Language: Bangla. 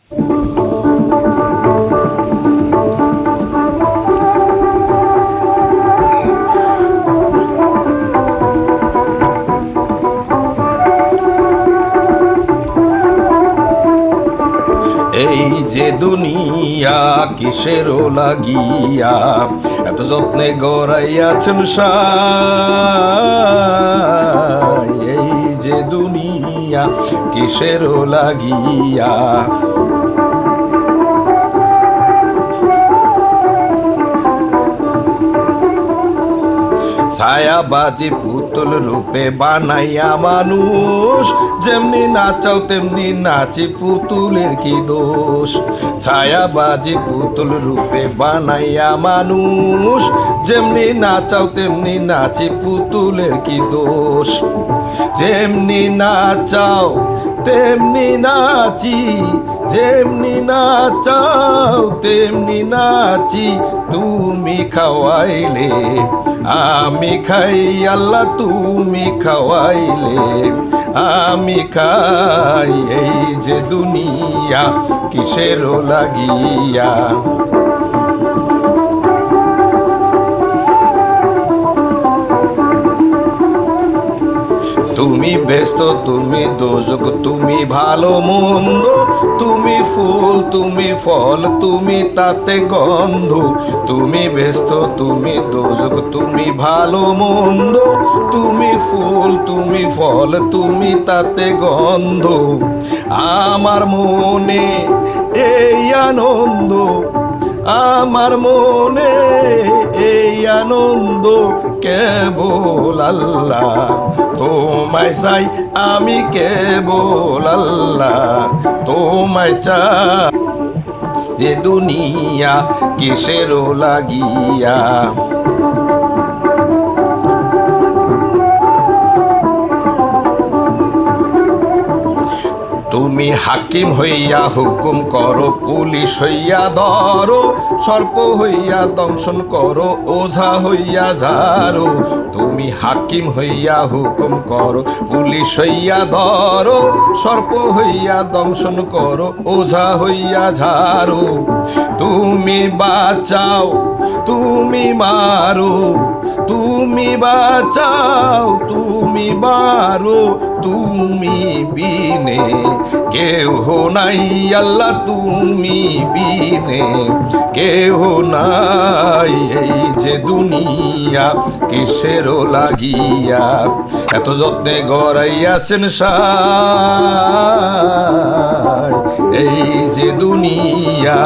এই যে দুনিয়া কিসেরও লাগিয়া এত যত্নে গড়াইয়াছেন সাই। এই যে দুনিয়া কিসেরও লাগিয়া ছায়াবাজি পুতুল রূপে বানাইয়া মানুষ, যেমনি নাচাও তেমনি নাচি পুতুলের কি দোষ। ছায়াবাজি পুতুল রূপে বানাইয়া মানুষ, যেমনি নাচাও তেমনি নাচি পুতুলের কি দোষ। যেমনি নাচাও তেমনি নাচি, যেমনি নাচাও তেমনি নাচি, তুমি খাওয়াইলে আমি খাই আল্লাহ, তুমি খাওয়াইলে আমি খাই। এই যে দুনিয়া কিসেরও লাগিয়া তুমি ব্যস্ত তুমি দোজক তুমি ভালো মন্দ, তুমি ফুল তুমি ফল তুমি তাতে গন্ধ। তুমি ব্যস্ত তুমি দোজক তুমি ভালো মন্দ, তুমি ফুল তুমি ফল তুমি তাতে গন্ধ। আমার মনে এই আনন্দ, আমার মনে এই আনন্দ কেবল আল্লাহ, তোমায় চাই আমি কেবল আল্লাহ, তোমায় চাই। যে দুনিয়া কিসেরও লাগিয়া তুমি হাকিম হইয়া হুকুম করো, পুলিশ হইয়া ধরো, সর্প হইয়া দংশন করো, ওঝা হইয়া ঝাড়ো। তুমি হাকিম হইয়া হুকুম করো, পুলিশ হইয়া ধরো, সর্প হইয়া দংশন করো, ওঝা হইয়া ঝাড়ো। তুমি বাঁচাও তুমি মারো, তুমি বাঁচাও তুমি মারো, তুমি বিনে কেহ নাই আল্লাহ, তুমি বিনে কেহ নাই। এই যে দুনিয়া কিসেরও লাগিয়া এত যত্নে গড়াইয়াছেন সাই। এই যে দুনিয়া